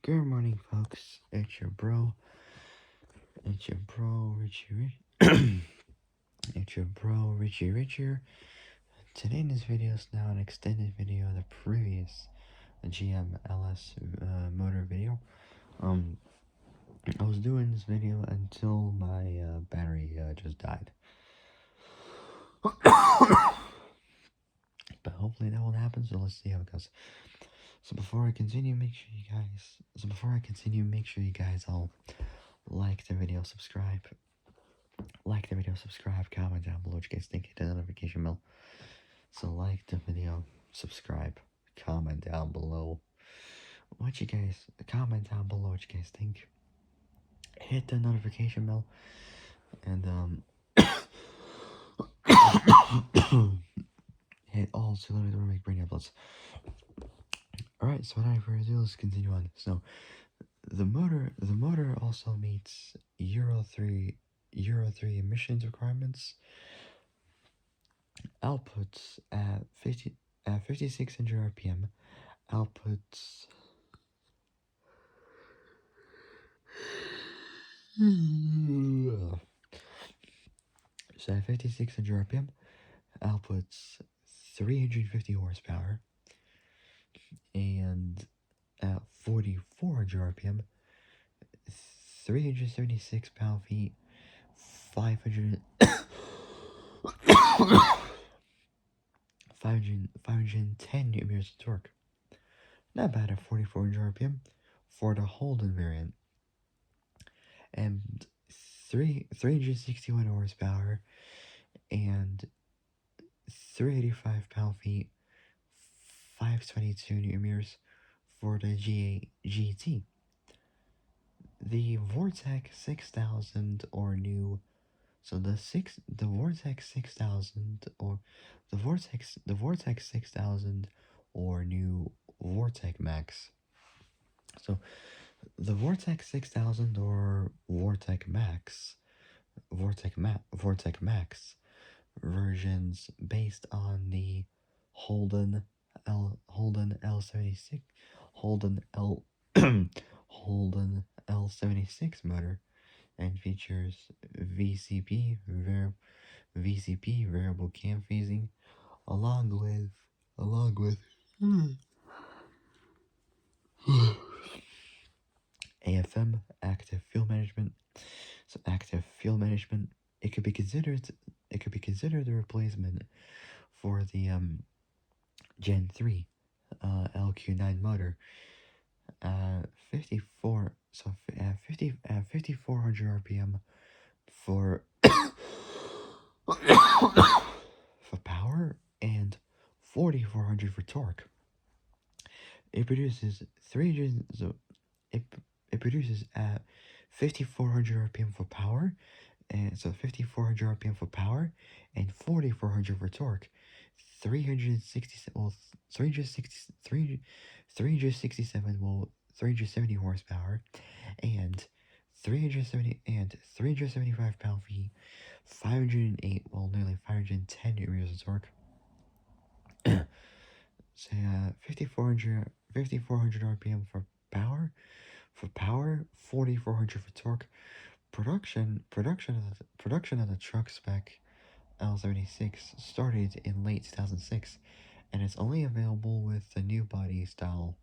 Good morning, folks. It's your bro. Richie. It's your bro, Richie here. Today in this video is now an extended video of the previous GMLS motor video. I was doing this video until my battery just died. But hopefully that won't happen, so let's see how it goes. So before I continue, make sure you guys all like the video, subscribe, comment down below what you guys think, hit the notification bell. So like the video, subscribe, comment down below what you guys think. Hit the notification bell and hit all to let me make brain uploads. Alright, so without further ado, let's continue on. So the motor also meets Euro 3 emissions requirements. Outputs at 5600 RPM. Outputs so at 5600 RPM, outputs 350 horsepower, and at 4400 RPM, 376 pound-feet, 500 510 Newton meters of torque. Not bad at 4400 RPM for the Holden variant. And 361 horsepower and 385 pound-feet, 522 Newton meters for the GT. The Vortex 6000 or new, so the Vortex 6000 or the Vortex 6000 or new Vortex Max. So the Vortex 6000 or Vortex Max versions based on the Holden L76 Holden L76 motor, and features VCP variable cam phasing along with AFM, active fuel management. So active fuel management, it could be considered the replacement for the Gen 3 LQ9 motor. 5400 RPM for for power and 4400 for torque. It produces it produces at 5400 RPM for power, and so 5400 RPM for power and 4400 for torque. 370 horsepower and 375 pound-feet, 508, well, nearly 510 Newton meters of torque. So 5400 RPM for power, 4400 for torque. Production of the truck spec L76 started in late 2006, and it's only available with the new body style.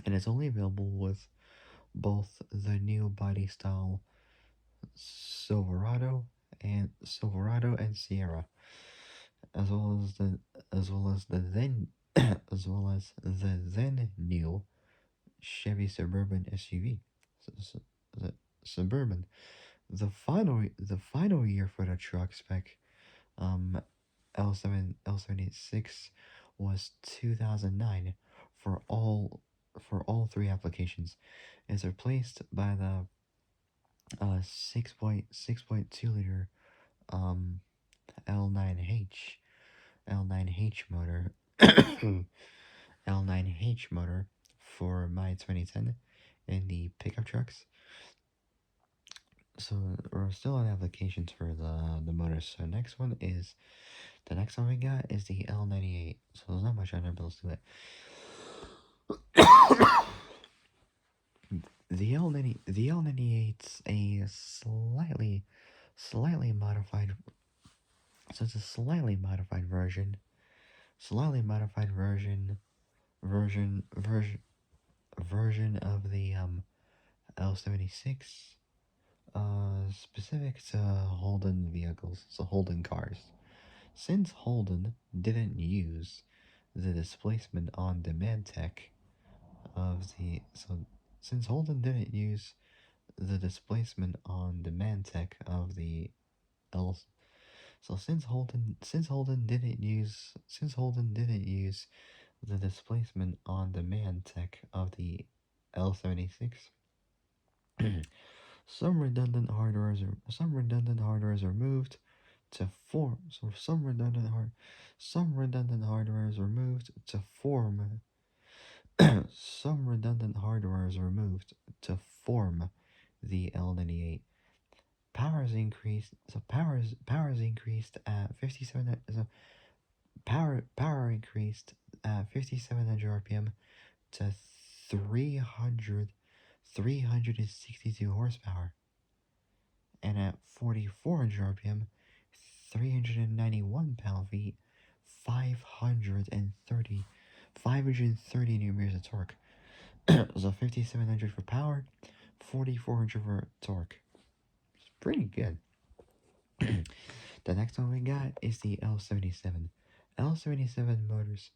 And it's only available with both the new body style Silverado and Sierra, as well as the then new Chevy Suburban SUV. The Suburban. The final year for the truck spec L76 was 2009 for all three applications. It's replaced by the 6.2 liter L9H motor L9H motor for my 2010 in the pickup trucks. So we're still on applications for the motors. So the next one we got is the L98. So there's not much on there, but let's do it. the L98's a slightly modified, so it's a slightly modified version of the L76, specific to Holden vehicles, so Holden cars. Since Holden didn't use the displacement on demand tech of the since Holden didn't use the displacement on demand tech of the L so since Holden didn't use the displacement on demand tech of the L76, some redundant hardware is removed to form so some redundant hardware is removed to form some redundant hardware is removed to form the L98. Power is increased at 57 so power increased at 5700 RPM to 362 horsepower, and at 4400 RPM 391 pound-feet, 530 newton meters of torque. So 5700 for power, 4400 for torque. It's pretty good. The next one we got is the L77. L77 motors.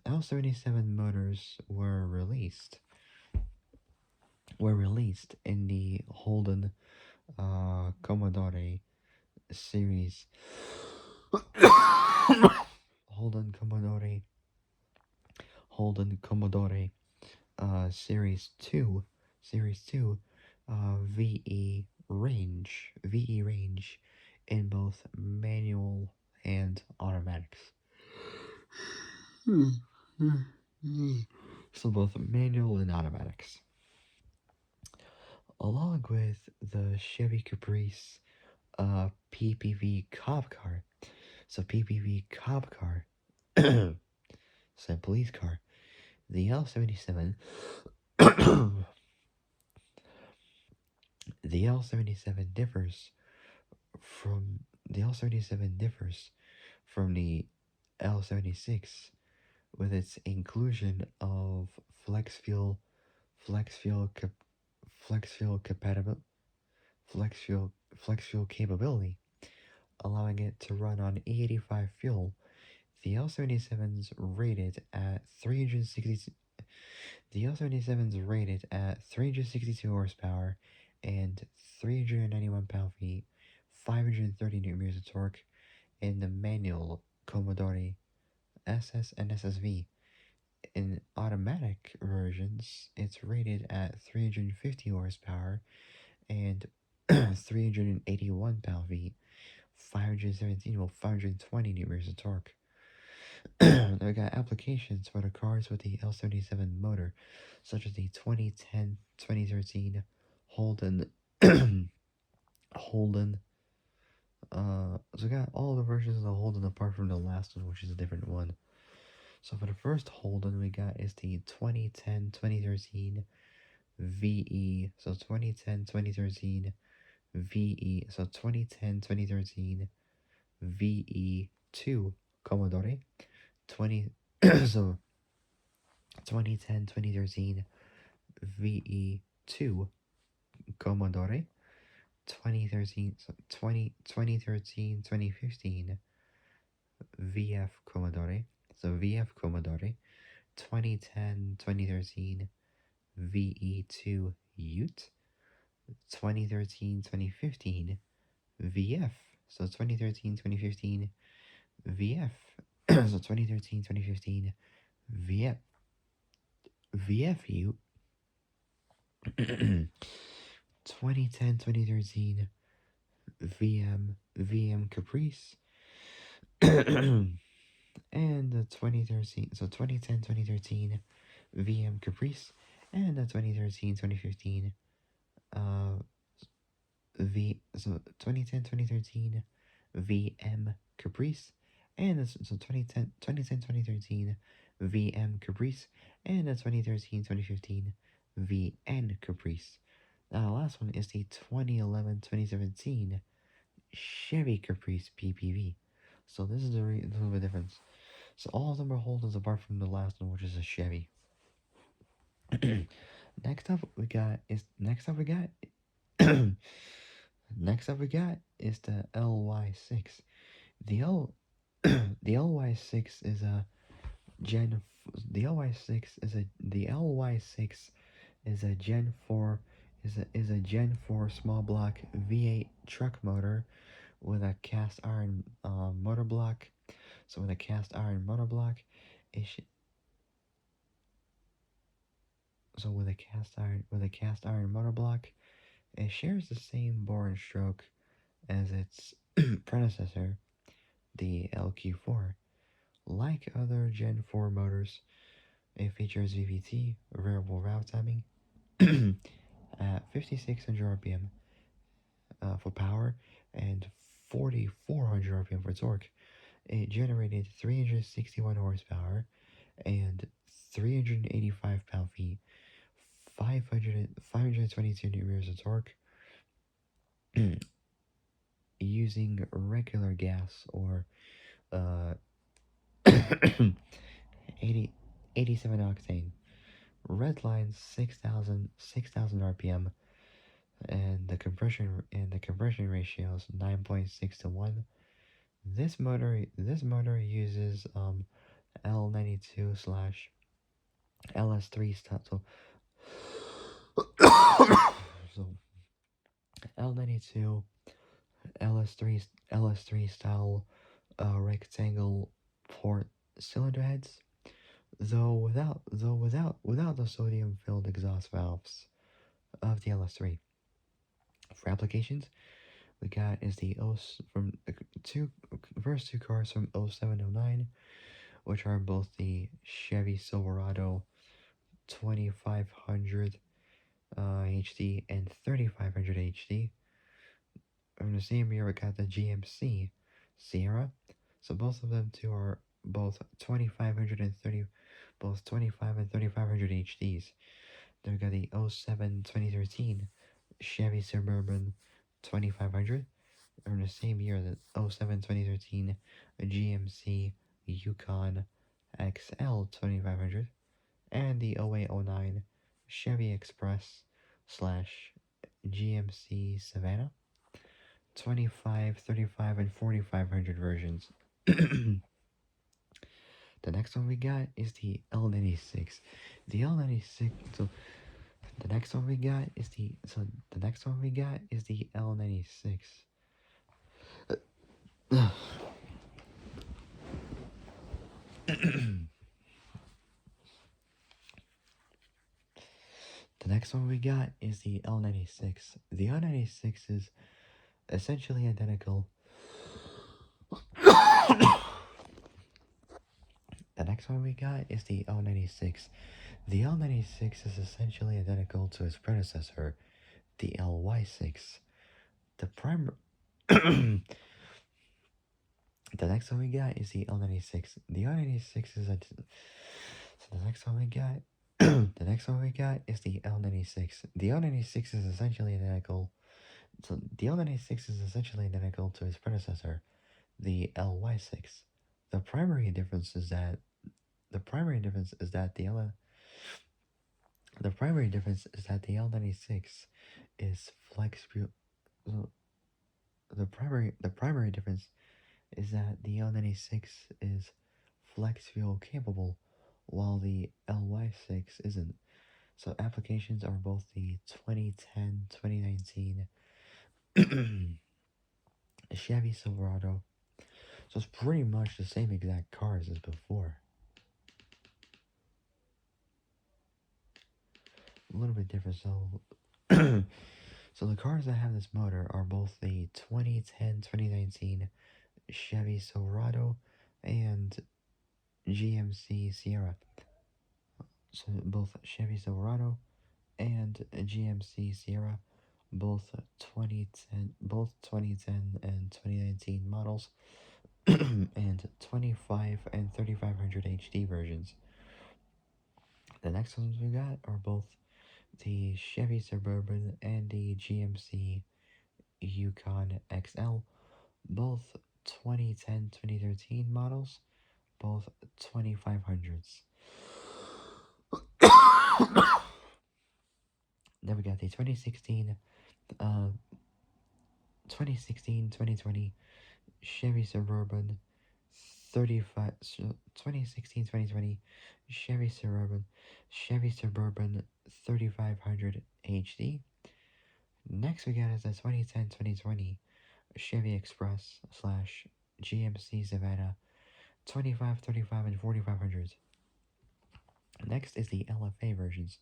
L77 motors were released in the Holden Commodore series. Holden Commodore Series 2 VE range in both manual and automatics. So both manual and automatics. Along with the Chevy Caprice PPV cop car. So PPV cop car, so police car. The L77 the L77 differs from the L76 with its inclusion of flex fuel compatible flex fuel capability, allowing it to run on E85 fuel. The L77's rated at 360. The L77's rated at 362 horsepower and 391 pound-feet, 530 newton meters of torque in the manual Commodore SS and SSV. In automatic versions, it's rated at 350 horsepower and 381 pound-feet, 520 newton meters of torque. We got applications for the cars with the L77 motor, such as the 2013 Holden. Holden. So we got all the versions of the Holden apart from the last one, which is a different one. So for the first Holden we got is the 2013 VE. So 2013 VE. So 2013 VE2 Commodore. 2013 VE2 Commodore. 2015 VF Commodore. So VF Commodore. 2013 VE2 Ute. 2015 VF. So 2015 VF. So 2015 VF Ute. 2013 VM Caprice. And the 2013 VM Caprice, and the 2015 2013 VM Caprice, and the 2013 VM Caprice, and the 2013-2015 VN Caprice. Now the last one is the 2011-2017 Chevy Caprice PPV. So this is a little bit difference. So all of them are Holdens apart from the last one, which is a Chevy. next up we got next up we got is the LY6. The L the LY6 is a Gen the LY6 is a the LY6 is a Gen 4 is a Gen 4 small block V8 truck motor with a cast iron motor block. So with a cast iron motor block, it so with a cast iron motor block, it shares the same bore and stroke as its predecessor, the LQ4. Like other Gen 4 motors, it features VVT, variable valve timing, at 5600 RPM for power and 4400 RPM for torque. It generated 361 horsepower and 385 pound-feet, 522 newton meters of torque, using regular gas or uh, 80, 87 octane. Red line 6,000 RPM, and the compression ratio is 9.6 to 1. This motor uses L92 slash LS3 style. So L92 LS3 style rectangle port cylinder heads, without the sodium filled exhaust valves of the LS3. For applications, we got is the from the first two cars from 0709, which are both the Chevy Silverado 2500 HD and 3500 HD. From the same year, we got the GMC Sierra. So both of them two are both 2500 and 30, both 25 and 3500 HDs. Then we got the 07 2013 Chevy Suburban 2500. From the same year, the 07 2013 GMC Yukon XL 2500, and the 0809 Chevy Express slash GMC Savannah 25, 35, and 4500 versions. The next one we got is the L96. The L96. So the next one we got is the L96. The next one we got is the L96. The L96 is essentially identical. The next one we got is the L96. The L96 is essentially identical to its predecessor, the LY6. The prime. The next one we got is the L96. The L96 is a. So the next one we got. The next one we got is the L96. The L96 is essentially identical. So the L96 is essentially identical to its predecessor, the LY6. The primary difference is that the primary difference is that the L96 is flex fuel. The primary difference is that the L96 is flex fuel capable, while the LY6 isn't. So applications are both the 2010, 2019 Chevy Silverado. So it's pretty much the same exact cars as before. A little bit different. So so the cars that have this motor are both the 2010, 2019 Chevy Silverado and GMC Sierra. So both Chevy Silverado and GMC Sierra, both 2010 and 2019 models, and 25 and 3500 HD versions. next ones we got are both the Chevy Suburban and the GMC Yukon XL, both 2010-2013 models, both 2500s. Then we got the 2020 Chevy Suburban 35 2016-2020 Chevy Suburban 3500 HD. Next we got is the 2010-2020 Chevy Express slash GMC Savannah 25, 35, and 4500s. Next is the LFA versions.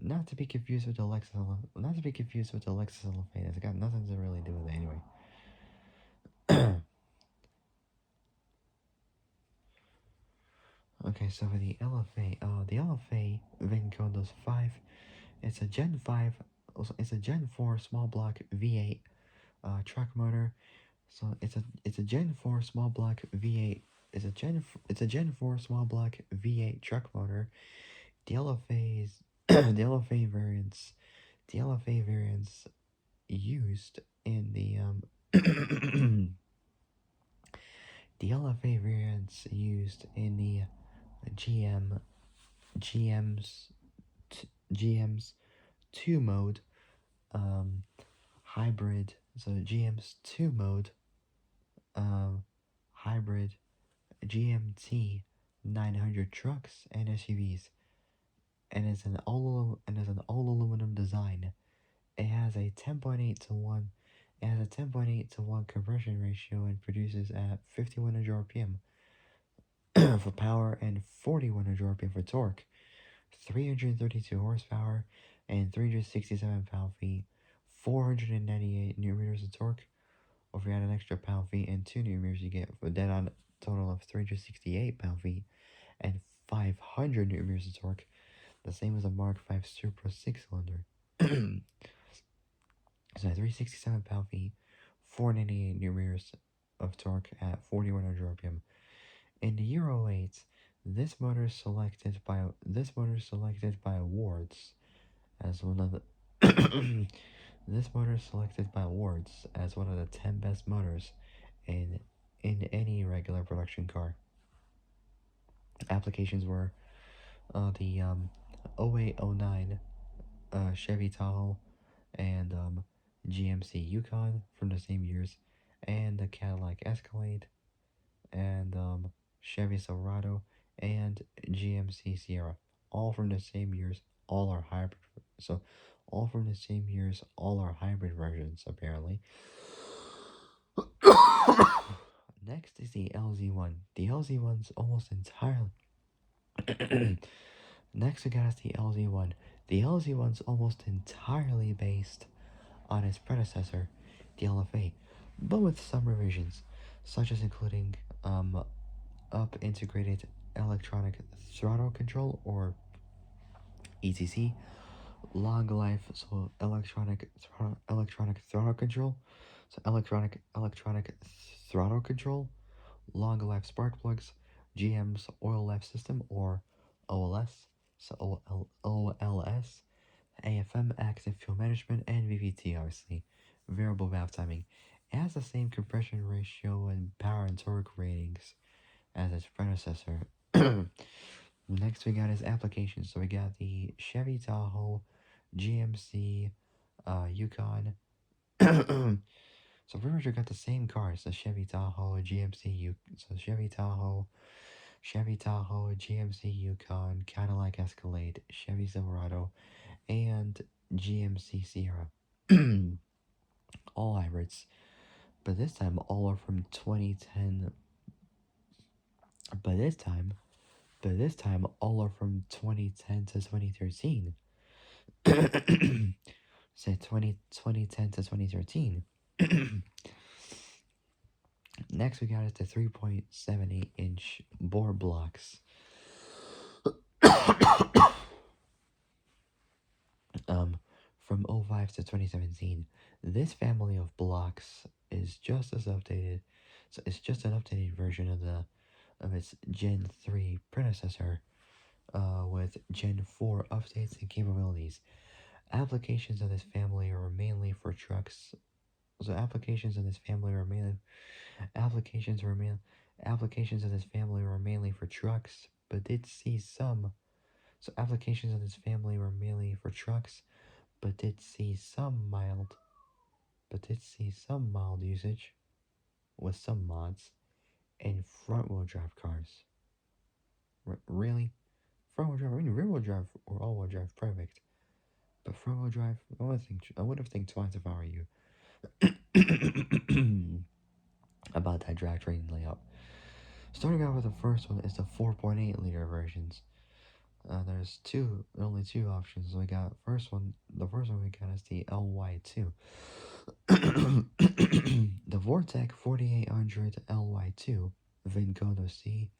Not to be confused with the Lexus LFA. It's got nothing to really do with it anyway. Okay, so for the LFA VIN code is 5. It's a Gen 5. It's a Gen 4 small block V8 truck motor. So it's a Gen 4 small block V8. It's a Gen 4 small block V8 truck motor. The LFA's the LFA variants used in the the LFA variants used in the GM GM's GM's 2 mode hybrid. So GM's 2 mode hybrid GMT 900 trucks and SUVs, and is an all aluminum design. It has a 10.8 to 1. It has a 10.8 to 1 compression ratio and produces at 5100 RPM for power and 4100 RPM for torque. 332 horsepower and 367 pound-feet, 498 newton-meters of torque. Or if you add an extra pound-feet and 2 newton-meters, you get a dead on total of 368 pound-feet and 500 newton-meters of torque. The same as a Mark V Supra 6-cylinder. So 367 pound-feet, 498 newton-meters of torque at 4100 RPM. In the Euro 8, this motor is selected by awards as one of the this motor is selected by awards as one of the 10 best motors in any regular production car. Applications were the 0809 Chevy Tahoe and GMC Yukon from the same years, and the Cadillac Escalade, and Chevy Silverado, and GMC Sierra, all from the same years. All are hybrid. So, all from the same years. All are hybrid versions, apparently. Next is the LZ1. The LZ1's almost entirely. Next, we got us the LZ1. The LZ1's almost entirely based on its predecessor, the LFA, but with some revisions, such as including up integrated electronic throttle control, or ETC, long life, so electronic throttle control, so electronic throttle control, long life spark plugs, GM's oil life system, or OLS, so OLS, AFM, active fuel management, and VVT, obviously, variable valve timing. It has the same compression ratio and power and torque ratings as its predecessor. Next we got his applications. So we got the Chevy Tahoe, GMC, Yukon. So pretty much we got the same cars, the Chevy Tahoe, so Chevy Tahoe, GMC Yukon, Cadillac Escalade, Chevy Silverado, and GMC Sierra. All hybrids, but this time all are from 2010. But this time all are from 2010 to 2013. Say 2010 to 2013. Next we got is the 3.78 inch bore blocks. From 05 to 2017. This family of blocks is just as updated. So it's just an updated version of its Gen 3 predecessor, with with Gen 4 updates and capabilities. Applications of this family are mainly for trucks. So applications were main applications of this family were mainly for trucks, but did see some. So applications of this family were mainly for trucks, but did see some mild usage with some mods in front-wheel drive cars. Really? Front-wheel drive? I mean, rear-wheel drive or all-wheel drive, perfect. But front-wheel drive, I would have think twice if I were you about that drivetrain layout. Starting out with the first one is the 4.8 liter versions. There's only two options. We got the first one we got is the LY2. The Vortec 4800 LY2 Vincodo C.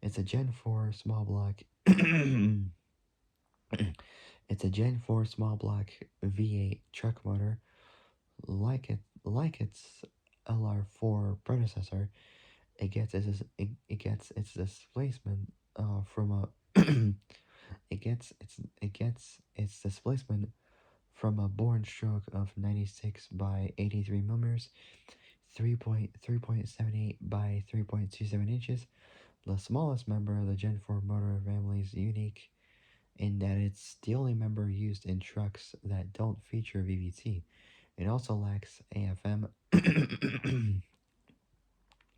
It's a Gen 4 small block. It's a Gen 4 small block V8 truck motor, like its LR4 predecessor. It gets its displacement from a it gets its displacement from a born stroke of 96 by 83 millimeters, 3.78 by 3.27 inches. The smallest member of the Gen 4 motor family is unique in that it's the only member used in trucks that don't feature VVT. It also lacks AFM.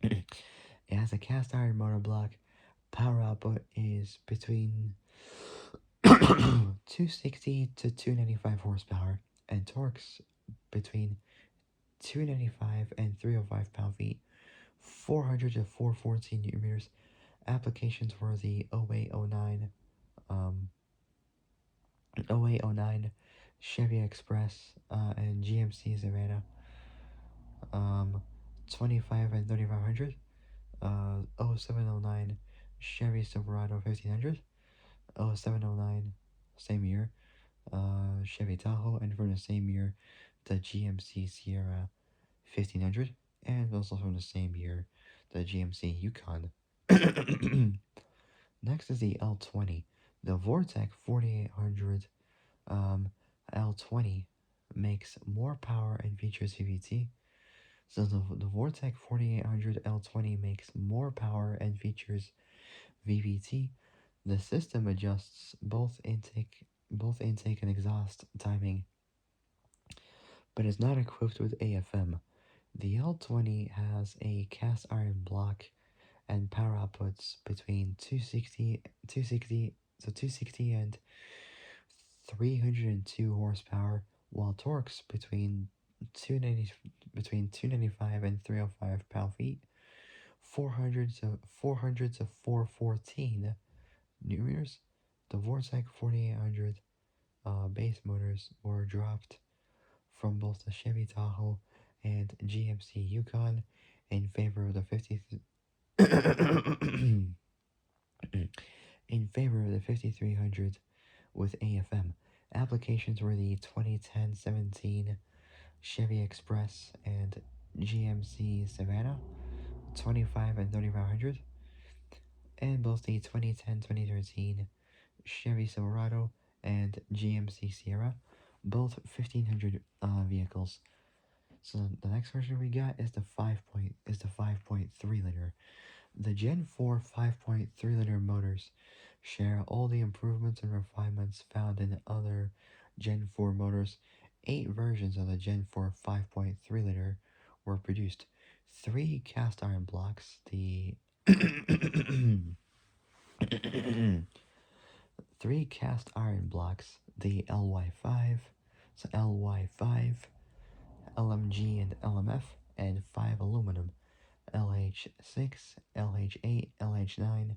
It has a cast iron motor block. Power output is between 260 to 295 horsepower, and torques between 295 and 305 pound-feet, 400 to 414 newton meters. Applications were the 0809 um, 0809 Chevy Express and GMC Savannah, um, 25 and 3500, 0709 Chevy Silverado 1500, 0709 same year, Chevy Tahoe, and from the same year, the GMC Sierra 1500, and also from the same year, the GMC Yukon. Next is the L20, the Vortec 4800 L20 makes more power and features VVT. So the Vortec 4800 L20 makes more power and features VVT. The system adjusts both intake and exhaust timing, but is not equipped with AFM. The L20 has a cast iron block and power outputs between 260 and 302 horsepower, while torques between 295 and 305 pound-feet, 400 to 414 newton meters. The Vortec 4800 base motors were dropped from both the Chevy Tahoe and GMC Yukon in favor of the 5300 with AFM. Applications were the 2010-17 Chevy Express and GMC Savannah 25 and 3500, and both the 2010-2013 Chevy Silverado and GMC Sierra, both 1500 vehicles. So the next version we got is the 5.3 liter. The Gen 4 5.3 liter motors share all the improvements and refinements found in other Gen 4 motors. 8 versions of the Gen 4 5.3 liter were produced. 3 cast iron blocks, the 3 cast iron blocks, the LY5, so LY5, LMG and LMF, and 5 aluminum, LH6, LH8, LH9,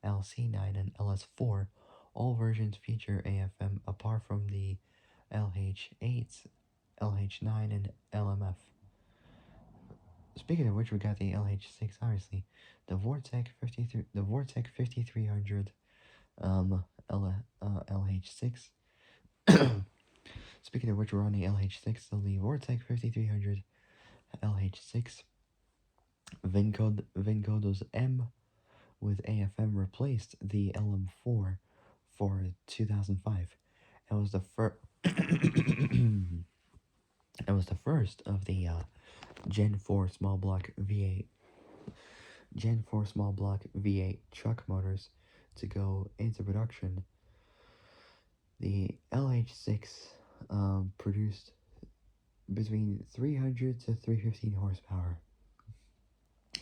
LC9, and LS4. All versions feature AFM apart from the LH8, LH9, and LMF. Speaking of which, we got the LH6, obviously. The Vortec 5300 LH6. Speaking of which, we're on the LH6, so the Vortec 5300 LH6 Vincodo's M with AFM replaced the LM4 for 2005. It was the first. It was the first of the Gen 4 small block V8 truck motors to go into production. The LH6 produced between 300 to 315 horsepower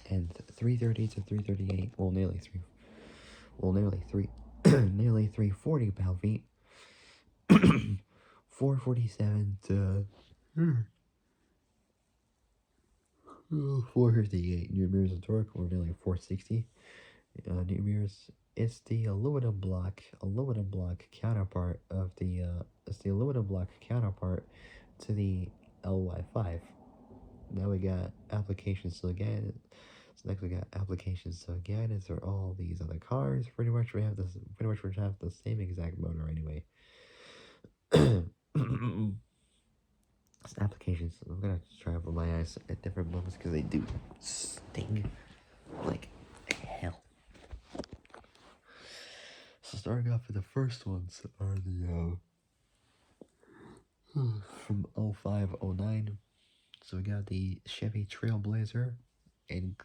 and 330 to 338, nearly 340 pound-feet, 447 to 458 Newton meters of torque, or nearly 460 Newton meters. It's the aluminum block counterpart of the to the LY5. Now we got applications to again. So next we got applications to again. It's for all these other cars. Pretty much we have the same exact motor anyway. Applications. I'm gonna try to open my eyes at different moments because they do sting like hell. So starting off with the first ones are the from 0509. So we got the Chevy Trailblazer, and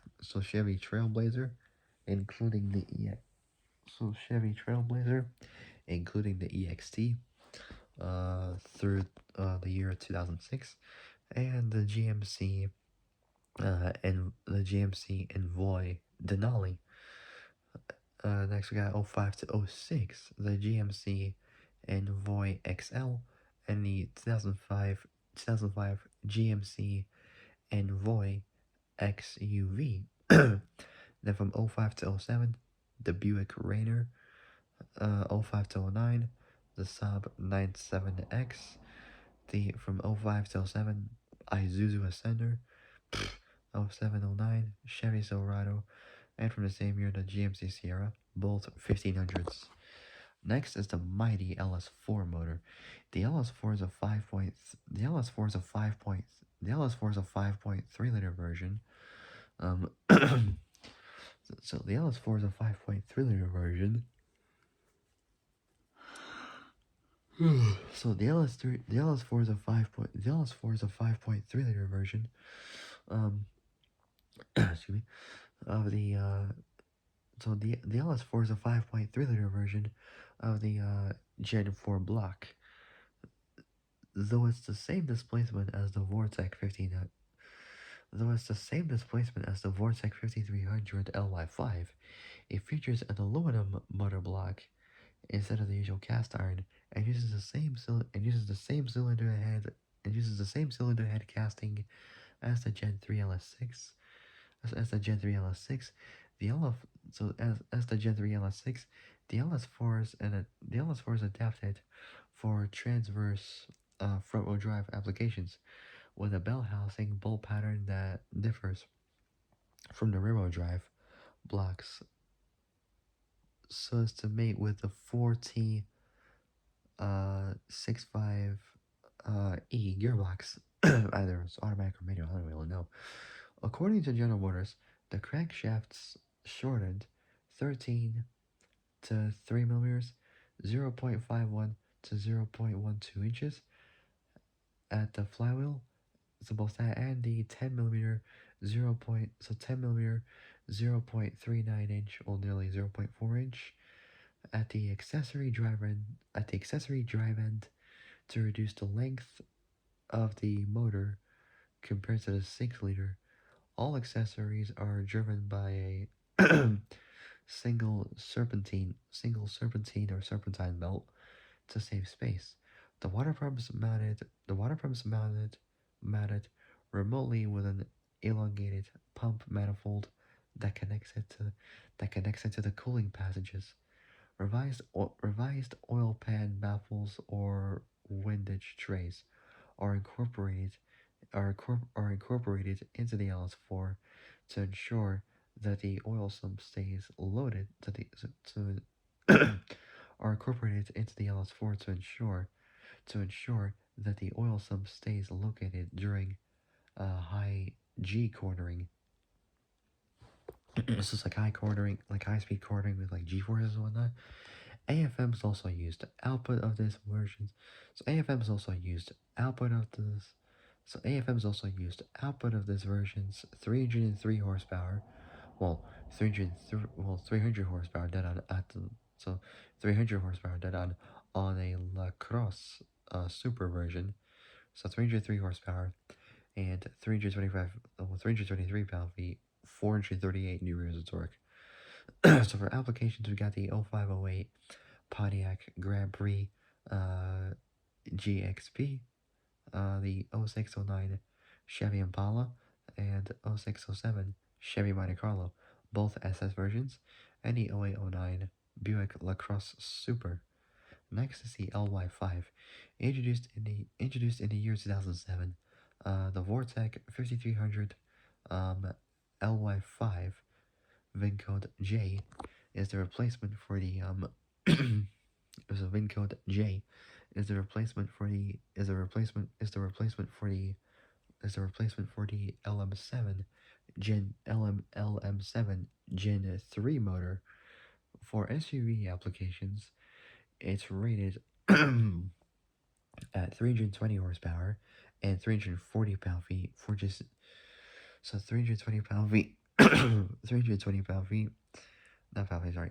Chevy Trailblazer, including the Chevy Trailblazer, including the EXT, through the year 2006, and the GMC, Envoy Denali. Next we got 05 to 06, the GMC Envoy XL, and the 2005 GMC Envoy XUV. Then from 05 to 07, the Buick Rainer. 05 to 09, the Saab 97X. From 05 to 07, Isuzu Ascender. 0709, Chevy Silverado. And from the same year, the GMC Sierra, both 1500s. Next is the mighty LS4 motor. The LS4 is a 5.3 liter version. So the LS4 is a 5.3 liter version. So the LS4 is a 5.3 liter version. Excuse me. Of the So the LS4 is a 5.3 liter version of the Gen 4 block. Though it's the same displacement as the Vortec 5300 LY5, it features an aluminum motor block instead of the usual cast iron, and uses the same cylinder head casting as the Gen 3 LS6. As the Gen 3 LS6, the the Gen 3 LS6, the LS4 is adapted for transverse front-wheel drive applications, with a bell housing bolt pattern that differs from the rear-wheel drive blocks, so as to mate with the 4T 65 E gearbox. Either it's automatic or manual, I don't really know. According to General Motors, the crankshafts shortened 13 to 3 millimeters, 0.51 to 0.12 inches at the flywheel. So both that and the 10 millimeter 0.39 inch, or nearly 0.4 inch at the accessory drive end to reduce the length of the motor compared to the 6 liter. All accessories are driven by a single serpentine or serpentine belt to save space. The water pumps mounted remotely with an elongated pump manifold that connects it to the cooling passages. Revised oil pan baffles or windage trays are incorporated into the LS4 to ensure that the oil sump stays loaded are incorporated into the LS4 to ensure that the oil sump stays located during high G cornering. This is like high speed cornering with like G forces and whatnot. AFM is also used output of this version. So AFM is also used output of this. So AFM is also used output of this version's 303 horsepower. Well, 300 horsepower dead on at the, so 300 horsepower dead on a Lacrosse super version. So 303 horsepower and 323 pound-feet, 438 newtons of torque. So for applications, we got the 0508 Pontiac Grand Prix GXP, the 0609 Chevy Impala, and 0607 Chevy Monte Carlo, both SS versions, and the 0809 Buick LaCrosse Super. Next is the LY5, introduced in the year 2007. The Vortec 5300 LY5 VIN code J is the replacement for the is a VIN code J is the replacement for the LM7 LM7 Gen 3 motor. For SUV applications, it's rated at 320 horsepower and 340 pound-feet for just 320 pound-feet 320 pound-feet, not pound-feet, sorry.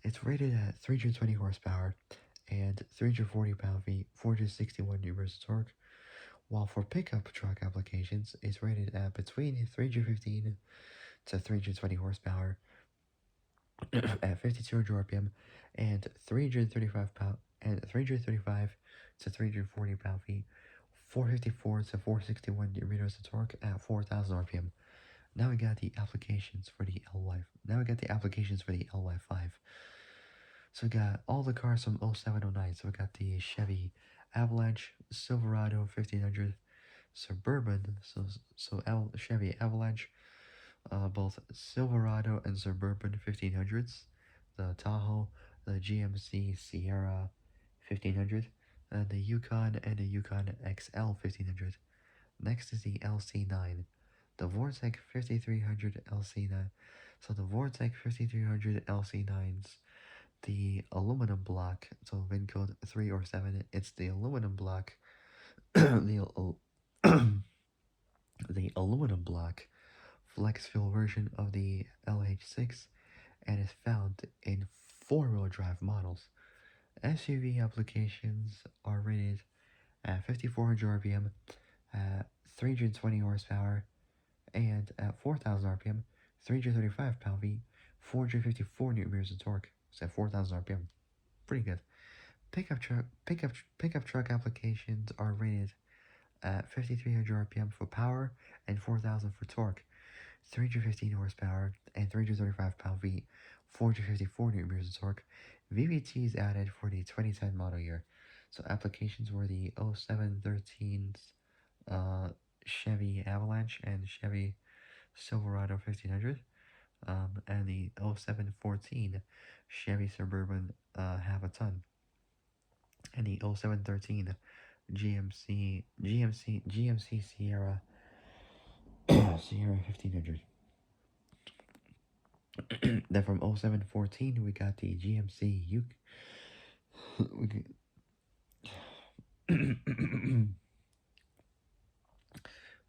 It's rated at 320 horsepower and 340 pound-feet, 461 newtons of torque, while for pickup truck applications, it's rated at between 315 to 320 horsepower at 5200 RPM and 335 to 340 pound-feet, 454 to 461 newtons of torque at 4000 RPM. Now we got the applications for the LY5. So we got all the cars from 0709. So we got the Chevy Avalanche, Silverado 1500, Suburban, Chevy Avalanche, both Silverado and Suburban 1500s, the Tahoe, the GMC Sierra 1500, and the Yukon and the Yukon XL 1500. Next is the LC9, the Vortec 5300 LC9. So the Vortec 5300 LC9s, the aluminum block, so VIN code 3 or 7, it's the aluminum block, the, the aluminum block flex fuel version of the LH6 and is found in four-wheel drive models. SUV applications are rated at 5400 RPM, at 320 horsepower, and at 4000 RPM, 335 pound-feet, 454 newton-meters of torque. So at 4000 RPM, pretty good. Pickup truck applications are rated at 5300 RPM for power and 4000 for torque, 315 horsepower and 335 pound-feet, 454 newton-meters of torque. VVTs added for the 2010 model year. So applications were the 0713's Chevy Avalanche and Chevy Silverado 1500, and the 0714 Chevy Suburban half a ton, and the 0713 GMC Sierra Sierra 1500. Then from 0714 we got the GMC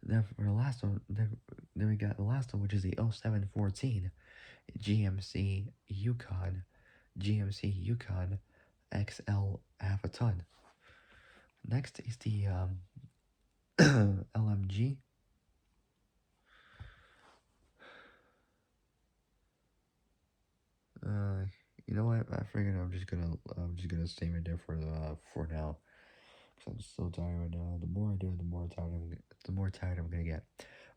then for the last one, then we got the last one, which is the 0714 GMC Yukon XL half a ton. Next is the LMG. You know what? I figured I'm just gonna stay right there for now, because I'm so tired right now. The more I do it, the more tired I'm gonna get.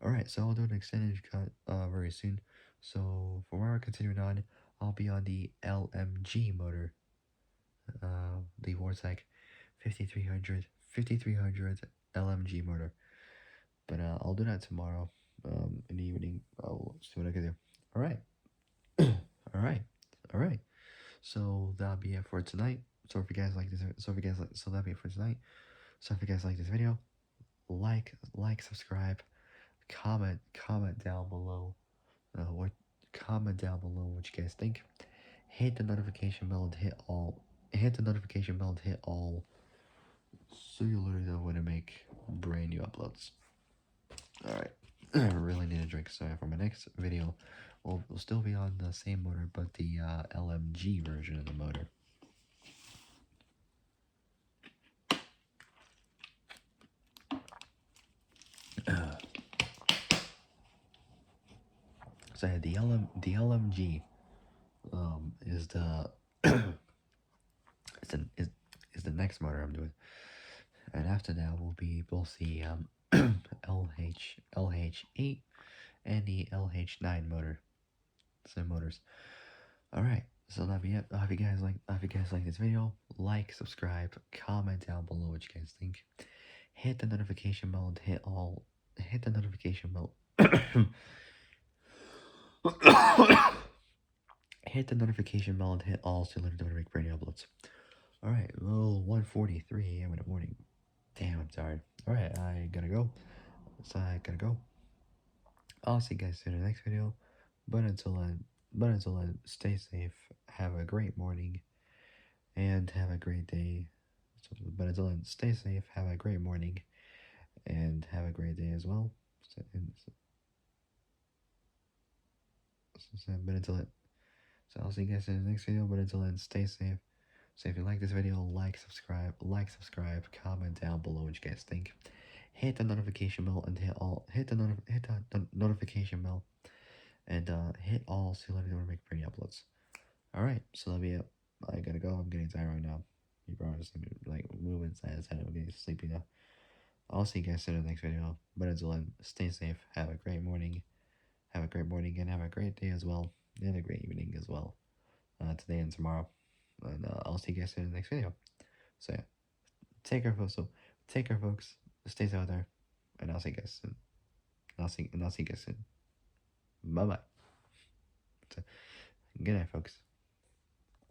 All right, so I'll do an extended cut very soon. So from where we're continuing on, I'll be on the LMG motor, the Vortec 5300 LMG motor. But I'll do that tomorrow, in the evening. I'll see what I can do. All right, all right, all right. So that'll be it for tonight. So if you guys like this, that'll be it for tonight. So if you guys like this video, like, subscribe, comment down below. What comment down below what you guys think. Hit the notification bell and hit all. Hit the notification bell and hit all, so you'll know when I make brand new uploads. All right. I really need a drink, so for my next video, we'll still be on the same motor, but the LMG version of the motor. So I had the LMG is the is the next motor I'm doing, and after that will be both the LH8 and the LH9 motor, same motors. All right, so that'll be it. I hope you guys like this video. Like, subscribe, comment down below what you guys think. Hit the notification bell and hit all. Hit the notification bell. Hit the notification bell and hit all so you don't make brand new uploads. Alright, well, 1:43 a.m. in the morning. Damn, I'm tired. Alright, I gotta go. So I gotta go. I'll see you guys in the next video. But until then, stay safe. Have a great morning. And have a great day. But until then, stay safe. Have a great morning. And have a great day as well. But until then, so I'll see you guys in the next video. But until then, stay safe. So if you like this video, like, subscribe, comment down below what you guys think. Hit the notification bell and hit the notification bell and hit all so you let me know when I make pretty uploads. Alright, so that'll be it. I gotta go. I'm getting tired right now. You probably just like moving side to side. I'm getting sleepy now. I'll see you guys in the next video. But until then, stay safe. Have a great morning. Have a great morning and have a great day as well. And a great evening as well. Today and tomorrow. And I'll see you guys in the next video. So yeah, take care, folks. Stay out there, and I'll see you guys soon. I'll see you guys soon. Bye bye. So, good night, folks.